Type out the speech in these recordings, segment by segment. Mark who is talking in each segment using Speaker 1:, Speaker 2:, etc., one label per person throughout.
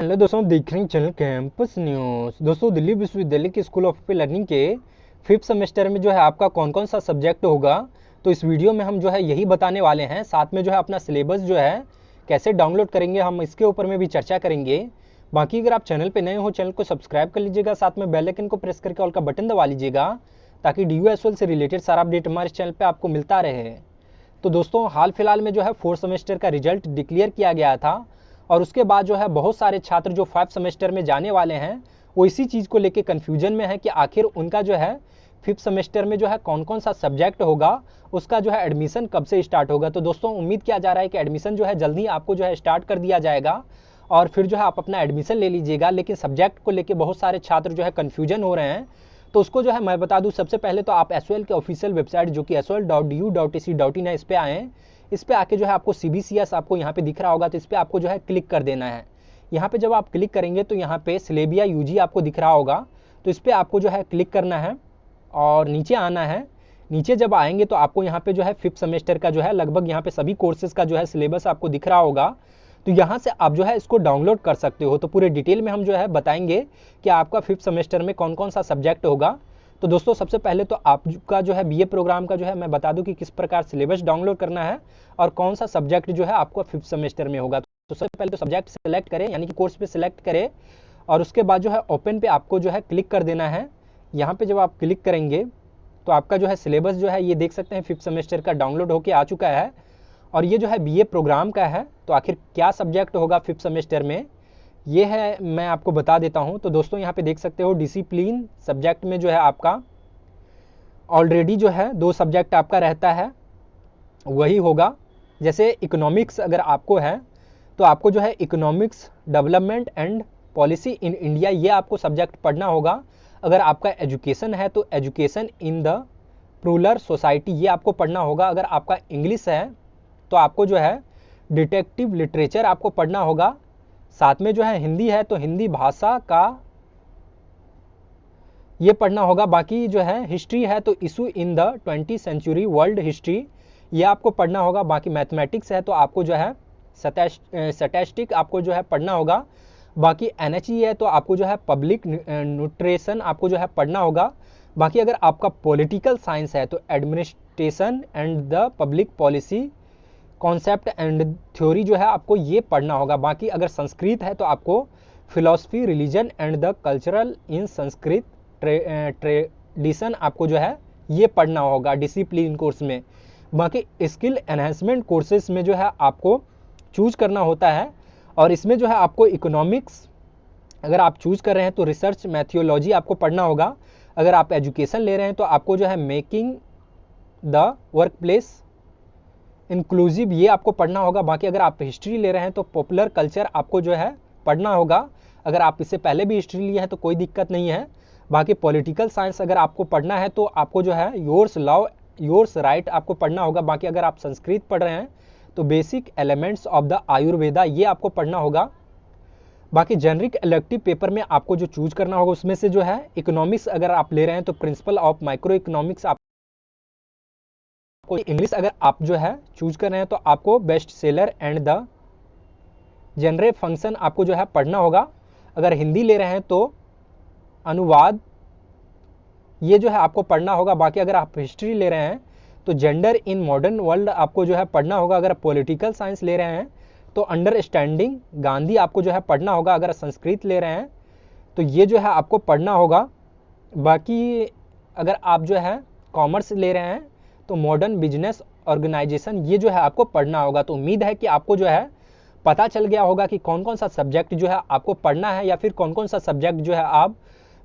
Speaker 1: Hello दोस्तों, देख रहे हैं चैनल कैंपस न्यूज़। दोस्तों, दिल्ली विश्वविद्यालय के स्कूल ऑफ लर्निंग के 5th सेमेस्टर में जो है आपका कौन कौन सा सब्जेक्ट होगा, तो इस वीडियो में हम जो है यही बताने वाले हैं। साथ में जो है अपना सिलेबस जो है कैसे डाउनलोड करेंगे, हम इसके ऊपर में भी चर्चा करेंगे। बाकी अगर आप चैनल पे नए हो, चैनल को सब्सक्राइब कर लीजिएगा, साथ में बेल आइकन को प्रेस करके ऑल का बटन दबा लीजिएगा, ताकि DU से रिलेटेड सारा अपडेट हमारे चैनल पर आपको मिलता रहे। तो दोस्तों, हाल फिलहाल में जो है 4th सेमेस्टर का रिजल्ट डिक्लेयर किया गया था, और उसके बाद जो है बहुत सारे छात्र जो 5th सेमेस्टर में जाने वाले हैं वो इसी चीज़ को लेके कन्फ्यूजन में है कि आखिर उनका जो है 5th सेमेस्टर में जो है कौन कौन सा सब्जेक्ट होगा, उसका जो है एडमिशन कब से स्टार्ट होगा। तो दोस्तों, उम्मीद किया जा रहा है कि एडमिशन जो है जल्दी आपको जो है स्टार्ट कर दिया जाएगा, और फिर जो है आप अपना एडमिशन ले लीजिएगा। लेकिन सब्जेक्ट को लेके बहुत सारे छात्र जो है कन्फ्यूजन हो रहे हैं, तो उसको जो है मैं बता दूं। सबसे पहले तो आप SOL के ऑफिशियल वेबसाइट जो कि sol.du.ac.in है, इस पे आएँ। इस पे आके जो है आपको CBCS आपको यहाँ पे दिख रहा होगा, तो इस पे आपको जो है क्लिक कर देना है। यहाँ पे जब आप क्लिक करेंगे तो यहाँ पे सिलेबिया UG आपको दिख रहा होगा, तो इस पे आपको जो है क्लिक करना है और नीचे आना है। नीचे जब आएंगे तो आपको यहाँ पे जो है 5th सेमेस्टर का जो है लगभग यहाँ पे सभी कोर्सेज का जो है सिलेबस आपको दिख रहा होगा। तो यहाँ से आप जो है इसको डाउनलोड कर सकते हो। तो पूरे डिटेल में हम जो है बताएंगे कि आपका 5th सेमेस्टर में कौन कौन सा सब्जेक्ट होगा। तो दोस्तों, सबसे पहले तो आपका जो है BA प्रोग्राम का जो है मैं बता दूं कि किस प्रकार सिलेबस डाउनलोड करना है और कौन सा सब्जेक्ट जो है आपको 5th सेमेस्टर में होगा। तो सबसे पहले तो सब्जेक्ट सेलेक्ट करें, यानी कि कोर्स पे सिलेक्ट करें, और उसके बाद जो है ओपन पे आपको जो है क्लिक कर देना है। यहाँ पे जब आप क्लिक करेंगे तो आपका जो है सिलेबस जो है ये देख सकते हैं 5th सेमेस्टर का डाउनलोड होकर आ चुका है, और ये जो है BA प्रोग्राम का है। तो आखिर क्या सब्जेक्ट होगा 5th सेमेस्टर में, ये है मैं आपको बता देता हूँ। तो दोस्तों, यहाँ पे देख सकते हो डिसिप्लिन सब्जेक्ट में जो है आपका ऑलरेडी जो है 2 सब्जेक्ट आपका रहता है, वही होगा। जैसे इकोनॉमिक्स अगर आपको है तो आपको जो है economics development and policy in India, ये आपको सब्जेक्ट पढ़ना होगा। अगर आपका एजुकेशन है तो education in the rural society, ये आपको पढ़ना होगा। अगर आपका इंग्लिश है तो आपको जो है डिटेक्टिव लिटरेचर आपको पढ़ना होगा। साथ में जो है हिंदी है तो हिंदी भाषा का ये पढ़ना होगा। बाकी जो है हिस्ट्री है तो issue in the 20th century world history, ये आपको पढ़ना होगा। बाकी मैथमेटिक्स है तो आपको जो है स्टैटिस्टिक आपको जो है पढ़ना होगा। बाकी NHE है तो आपको जो है पब्लिक न्यूट्रिशन आपको जो है पढ़ना होगा। बाकी अगर आपका पॉलिटिकल साइंस है तो administration and the public policy concept and theory जो है आपको ये पढ़ना होगा। बाकी अगर संस्कृत है तो आपको philosophy religion and the cultural in Sanskrit tradition आपको जो है ये पढ़ना होगा डिसिप्लिन कोर्स में। बाकी स्किल एनहेंसमेंट कोर्सेज में जो है आपको चूज करना होता है, और इसमें जो है आपको इकोनॉमिक्स अगर आप चूज कर रहे हैं तो रिसर्च मैथोलॉजी आपको पढ़ना होगा। अगर आप एजुकेशन ले रहे हैं तो आपको जो है making the work place inclusive, ये आपको पढ़ना होगा। बाकी अगर आप हिस्ट्री ले रहे हैं तो पॉपुलर कल्चर आपको जो है पढ़ना होगा। अगर आप इससे पहले भी हिस्ट्री लिए हैं तो कोई दिक्कत नहीं है। बाकी पॉलिटिकल साइंस अगर आपको पढ़ना है तो आपको जो है योर्स लॉ योर्स राइट आपको पढ़ना होगा। बाकी अगर आप संस्कृत पढ़ रहे हैं तो basic elements of the Ayurveda, ये आपको पढ़ना होगा। बाकी जेनरिक इलेक्टिव पेपर में आपको जो चूज करना होगा उसमें से जो है इकोनॉमिक्स अगर आप ले रहे हैं तो प्रिंसिपल ऑफ माइक्रो इकोनॉमिक्स आपको, इंग्लिश अगर आप जो है चूज कर रहे हैं तो आपको best seller and the genre function आपको जो है पढ़ना होगा। अगर हिंदी ले रहे हैं तो अनुवाद, ये जो है आपको पढ़ना होगा। बाकी अगर आप हिस्ट्री ले रहे हैं तो जेंडर इन मॉडर्न वर्ल्ड आपको जो है पढ़ना होगा। अगर पॉलिटिकल साइंस ले रहे हैं तो अंडरस्टैंडिंग गांधी आपको जो है पढ़ना होगा। अगर संस्कृत ले रहे हैं तो ये जो है आपको पढ़ना होगा। बाकी अगर आप जो है कॉमर्स ले रहे हैं तो मॉडर्न बिजनेस ऑर्गेनाइजेशन, ये जो है आपको पढ़ना होगा। तो उम्मीद है कि आपको जो है पता चल गया होगा कि कौन कौन सा सब्जेक्ट जो है आपको पढ़ना है, या फिर कौन कौन सा सब्जेक्ट जो है आप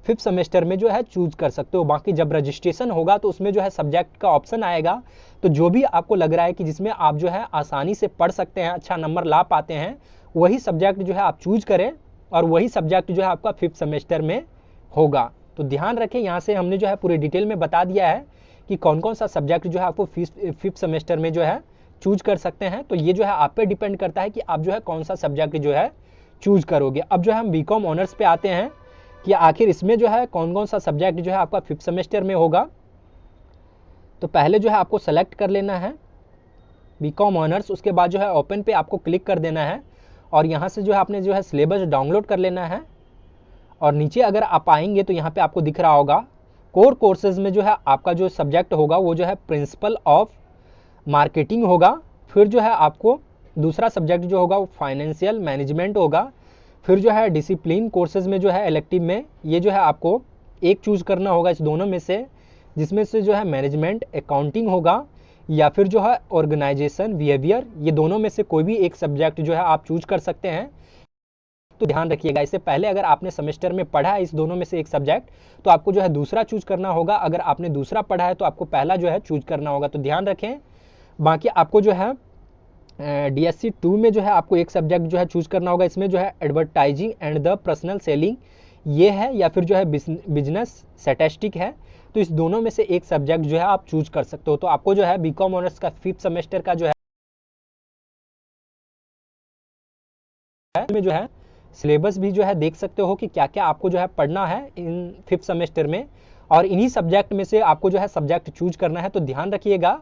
Speaker 1: 5th सेमेस्टर में जो है चूज कर सकते हो। बाकी जब रजिस्ट्रेशन होगा तो उसमें जो है सब्जेक्ट का ऑप्शन आएगा, तो जो भी आपको लग रहा है कि जिसमें आप जो है आसानी से पढ़ सकते हैं, अच्छा नंबर ला पाते हैं, वही सब्जेक्ट जो है आप चूज करें, और वही सब्जेक्ट जो है आपका 5th सेमेस्टर में होगा। तो ध्यान रखें, यहाँ से हमने जो है पूरे डिटेल में बता दिया है कि कौन कौन सा सब्जेक्ट जो है आपको 5th सेमेस्टर में जो है चूज कर सकते हैं। तो ये जो है आप पे डिपेंड करता है कि आप जो है कौन सा सब्जेक्ट जो है चूज करोगे। अब जो है हम BCom ऑनर्स पे आते हैं कि आखिर इसमें जो है कौन कौन सा सब्जेक्ट जो है आपका 5th सेमेस्टर में होगा। तो पहले जो है आपको सेलेक्ट कर लेना है BCom ऑनर्स, उसके बाद जो है ओपन पे आपको क्लिक कर देना है, और यहाँ से जो है आपने जो है सिलेबस डाउनलोड कर लेना है। और नीचे अगर आप आएंगे तो यहाँ पे आपको दिख रहा होगा कोर कोर्सेज में जो है आपका जो सब्जेक्ट होगा वो जो है प्रिंसिपल ऑफ मार्केटिंग होगा। फिर जो है आपको दूसरा सब्जेक्ट जो होगा वो फाइनेंशियल मैनेजमेंट होगा। फिर जो है डिसिप्लिन कोर्सेज में जो है इलेक्टिव में ये जो है आपको एक चूज करना होगा इस दोनों में से, जिसमें से जो है मैनेजमेंट अकाउंटिंग होगा या फिर जो है ऑर्गेनाइजेशन बिहेवियर, ये दोनों में से कोई भी एक सब्जेक्ट जो है आप चूज कर सकते हैं। तो ध्यान रखिएगा, इससे पहले अगर आपने सेमेस्टर में पढ़ा है इस दोनों में से एक सब्जेक्ट तो आपको जो है दूसरा चूज करना होगा, अगर आपने दूसरा पढ़ा है तो आपको पहला जो है चूज करना होगा। तो ध्यान रखें। बाकी आपको जो है DSC 2 में जो है आपको एक सब्जेक्ट जो है चूज करना होगा, इसमें जो है advertising and the personal selling ये है, या फिर जो है बिजनेस स्टैटिस्टिक है। तो इस दोनों में से एक सब्जेक्ट जो है आप चूज कर सकते हो। तो आपको जो है बीकॉम ऑनर्स का 5th सेमेस्टर का जो है में जो है सिलेबस भी जो है देख सकते हो कि क्या क्या आपको जो है पढ़ना है इन 5th सेमेस्टर में, और इन्हीं सब्जेक्ट में से आपको जो है सब्जेक्ट चूज करना है। तो ध्यान रखिएगा।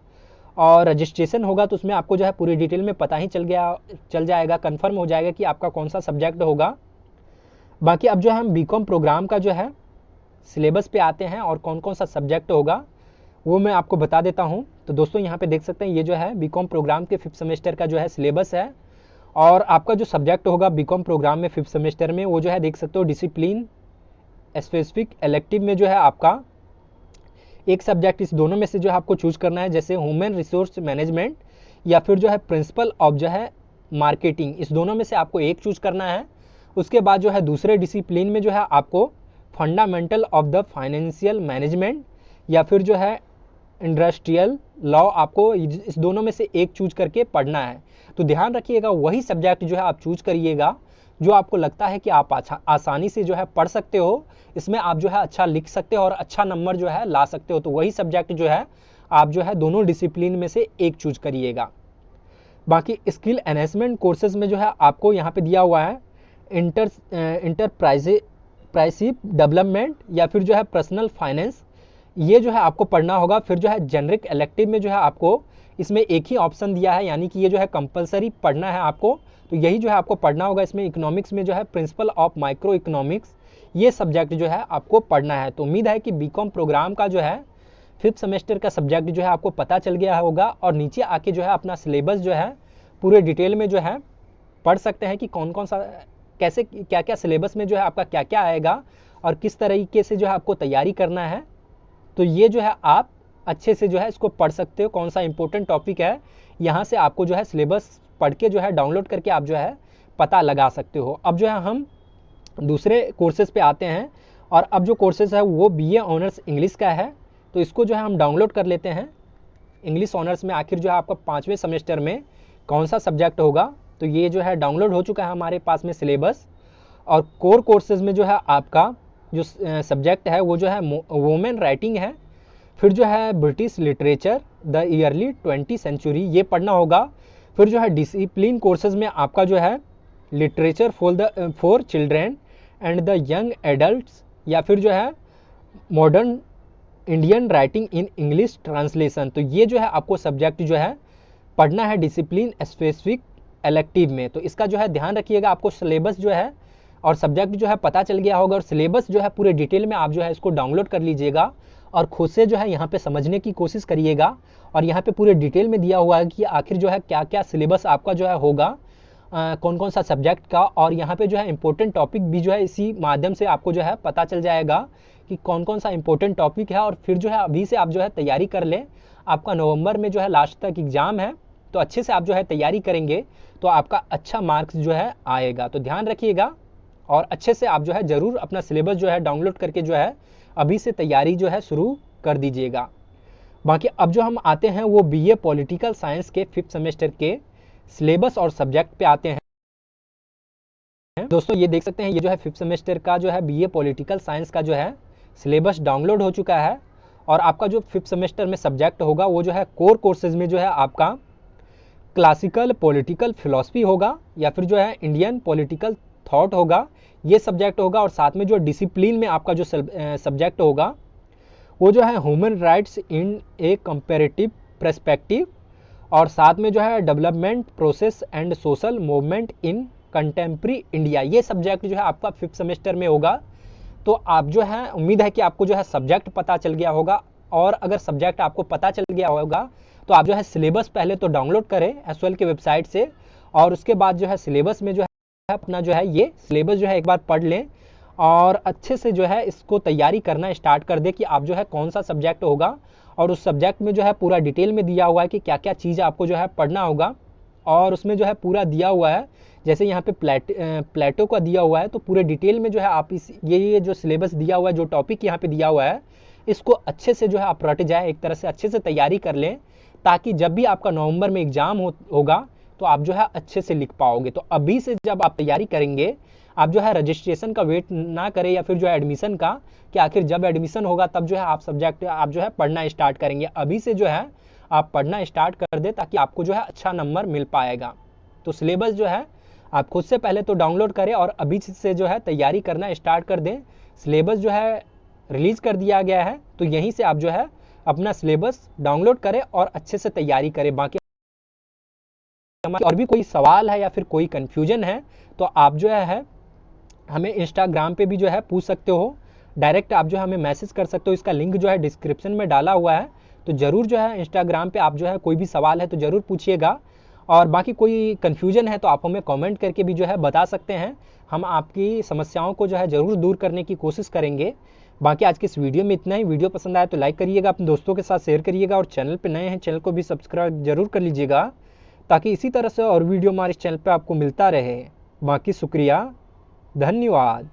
Speaker 1: और रजिस्ट्रेशन होगा तो उसमें आपको जो है पूरी डिटेल में पता ही चल जाएगा, कंफर्म हो जाएगा कि आपका कौन सा सब्जेक्ट होगा। बाकी अब जो है हम बीकॉम प्रोग्राम का जो है सिलेबस पे आते हैं और कौन कौन सा सब्जेक्ट होगा वो मैं आपको बता देता हूँ। तो दोस्तों यहाँ पे देख सकते हैं ये जो है बीकॉम प्रोग्राम के 5th सेमेस्टर का जो है सिलेबस है, और आपका जो सब्जेक्ट होगा बीकॉम प्रोग्राम में 5th सेमेस्टर में वो जो है देख सकते हो डिसिप्लिन स्पेसिफिक इलेक्टिव में जो है आपका एक सब्जेक्ट इस दोनों में से जो है आपको चूज करना है, जैसे ह्यूमन रिसोर्स मैनेजमेंट या फिर जो है प्रिंसिपल ऑफ जो है मार्केटिंग, इस दोनों में से आपको एक चूज करना है। उसके बाद जो है दूसरे डिसिप्लिन में जो है आपको fundamental of the financial management या फिर जो है इंडस्ट्रियल लॉ, आपको इस दोनों में से एक चूज करके पढ़ना है। तो ध्यान रखिएगा वही सब्जेक्ट जो है आप चूज करिएगा जो आपको लगता है कि आप आसानी से जो है पढ़ सकते हो, इसमें आप जो है अच्छा लिख सकते हो और अच्छा नंबर जो है ला सकते हो। तो वही सब्जेक्ट जो है आप जो है दोनों डिसिप्लिन में से एक चूज करिएगा। बाकी स्किल एनहेंसमेंट कोर्सेज में जो है आपको यहाँ पे दिया हुआ है इंटरप्राइजिव डेवलपमेंट या फिर जो है पर्सनल फाइनेंस, ये जो है आपको पढ़ना होगा। फिर जो है जेनरिक इलेक्टिव में जो है आपको इसमें एक ही ऑप्शन दिया है, यानी कि ये जो है कंपलसरी पढ़ना है आपको, तो यही जो है आपको पढ़ना होगा। इसमें इकोनॉमिक्स में जो है प्रिंसिपल ऑफ माइक्रो इकोनॉमिक्स ये सब्जेक्ट जो है आपको पढ़ना है। तो उम्मीद है कि बीकॉम प्रोग्राम का जो है 5th सेमेस्टर का सब्जेक्ट जो है आपको पता चल गया होगा, और नीचे आके जो है अपना सिलेबस जो है पूरे डिटेल में जो है पढ़ सकते हैं कि कौन कौन सा कैसे क्या क्या सिलेबस में जो है आपका क्या क्या आएगा और किस तरीके से जो है आपको तैयारी करना है। तो ये जो है आप अच्छे से जो है इसको पढ़ सकते हो, कौन सा इंपॉर्टेंट टॉपिक है यहाँ से आपको जो है सिलेबस पढ़ के जो है डाउनलोड करके आप जो है पता लगा सकते हो। अब जो है हम दूसरे कोर्सेज पे आते हैं, और अब जो कोर्सेज है वो BA ऑनर्स इंग्लिश का है। तो इसको जो है हम डाउनलोड कर लेते हैं। इंग्लिश ऑनर्स में आखिर जो है आपका 5वें सेमेस्टर में कौन सा सब्जेक्ट होगा, तो ये जो है डाउनलोड हो चुका है हमारे पास में सिलेबस। और कोर कोर्सेज में जो है आपका जो सब्जेक्ट है वो जो है वुमेन राइटिंग है। फिर जो है British literature the early 20th century ये पढ़ना होगा। फिर जो है डिसिप्लिन कोर्सेज में आपका जो है literature for children and the young adults या फिर जो है modern Indian writing in English translation, तो ये जो है आपको सब्जेक्ट जो है पढ़ना है डिसिप्लिन स्पेसिफिक इलेक्टिव में। तो इसका जो है ध्यान रखिएगा, आपको सिलेबस जो है और सब्जेक्ट जो है पता चल गया होगा, और सिलेबस जो है पूरे डिटेल में आप जो है इसको डाउनलोड कर लीजिएगा और खुद से जो है यहाँ पे समझने की कोशिश करिएगा। और यहाँ पे पूरे डिटेल में दिया हुआ है कि आखिर जो है क्या क्या सिलेबस आपका जो है होगा, कौन कौन सा सब्जेक्ट का, और यहाँ पे जो है इंपॉर्टेंट टॉपिक भी जो है इसी माध्यम से आपको जो है पता चल जाएगा कि कौन कौन सा इंपॉर्टेंट टॉपिक है। और फिर जो है अभी से आप जो है तैयारी कर लें, आपका नवंबर में जो है लास्ट तक एग्जाम है, तो अच्छे से आप जो है तैयारी करेंगे तो आपका अच्छा मार्क्स जो है आएगा। तो ध्यान रखिएगा और अच्छे से आप जो है ज़रूर अपना सिलेबस जो है डाउनलोड करके जो है अभी से तैयारी जो है शुरू कर दीजिएगा। बाकी अब जो हम आते हैं वो BA पॉलिटिकल साइंस के 5th सेमेस्टर के सिलेबस और सब्जेक्ट पे आते हैं। दोस्तों ये देख सकते हैं ये जो है 5th सेमेस्टर का जो है BA पॉलिटिकल साइंस का जो है सिलेबस डाउनलोड हो चुका है। और आपका जो 5th सेमेस्टर में सब्जेक्ट होगा वो जो है कोर कोर्सेज में जो है आपका क्लासिकल पॉलिटिकल फिलॉसफी होगा या फिर जो है इंडियन पॉलिटिकल थॉट होगा, ये सब्जेक्ट होगा। और साथ में जो डिसिप्लिन में आपका जो सब्जेक्ट होगा वो जो है ह्यूमन राइट्स इन ए कंपैरेटिव पर्सपेक्टिव, और साथ में जो है development process and social movement in contemporary India, ये सब्जेक्ट जो है आपका 5th सेमेस्टर में होगा। तो आप जो है, उम्मीद है कि आपको जो है सब्जेक्ट पता चल गया होगा, और अगर सब्जेक्ट आपको पता चल गया होगा तो आप जो है सिलेबस पहले तो डाउनलोड करें एसओएल के वेबसाइट से, और उसके बाद जो है सिलेबस में जो है अपना जो है ये सिलेबस जो है एक बार पढ़ लें, और अच्छे से जो है इसको तैयारी करना स्टार्ट कर दे कि आप जो है कौन सा सब्जेक्ट होगा, और उस सब्जेक्ट में जो है पूरा डिटेल में दिया हुआ है कि क्या क्या चीज़ आपको जो है पढ़ना होगा, और उसमें जो है पूरा दिया हुआ है, जैसे यहाँ पे प्लेटो का दिया हुआ है, तो पूरे डिटेल में जो है आप इस ये जो सिलेबस दिया हुआ है, जो टॉपिक यहाँ पे दिया हुआ है, इसको अच्छे से जो है आप रट जाए, एक तरह से अच्छे से तैयारी कर लें, ताकि जब भी आपका नवंबर में एग्जाम होगा तो आप जो है अच्छे से लिख पाओगे। तो अभी से जब आप तैयारी करेंगे, आप जो है रजिस्ट्रेशन का वेट ना करें, या फिर जो है एडमिशन का, कि आखिर जब एडमिशन होगा तब जो है आप जो है पढ़ना स्टार्ट करेंगे। अभी से जो है आप पढ़ना स्टार्ट कर दे, ताकि आपको जो है अच्छा नंबर मिल पाएगा। तो सिलेबस जो है आप खुद से पहले तो डाउनलोड करें, और अभी से जो है तैयारी करना स्टार्ट कर दें। सिलेबस जो है रिलीज कर दिया गया है, तो यहीं से आप जो है अपना सिलेबस डाउनलोड करें और अच्छे से तैयारी करें। बाकी और भी कोई सवाल है या फिर कोई कन्फ्यूजन है तो आप जो है हमें इंस्टाग्राम पे भी जो है पूछ सकते हो, डायरेक्ट आप जो है हमें मैसेज कर सकते हो। इसका लिंक जो है डिस्क्रिप्शन में डाला हुआ है, तो ज़रूर जो है इंस्टाग्राम पे आप जो है कोई भी सवाल है तो ज़रूर पूछिएगा। और बाकी कोई कन्फ्यूजन है तो आप हमें कमेंट करके भी जो है बता सकते हैं, हम आपकी समस्याओं को जो है ज़रूर दूर करने की कोशिश करेंगे। बाकी आज के इस वीडियो में इतना ही। वीडियो पसंद आया तो लाइक करिएगा, अपने दोस्तों के साथ शेयर करिएगा, और चैनल पर नए हैं चैनल को भी सब्सक्राइब जरूर कर लीजिएगा, ताकि इसी तरह से और वीडियो हमारे चैनल पे आपको मिलता रहे। बाकी शुक्रिया, धन्यवाद।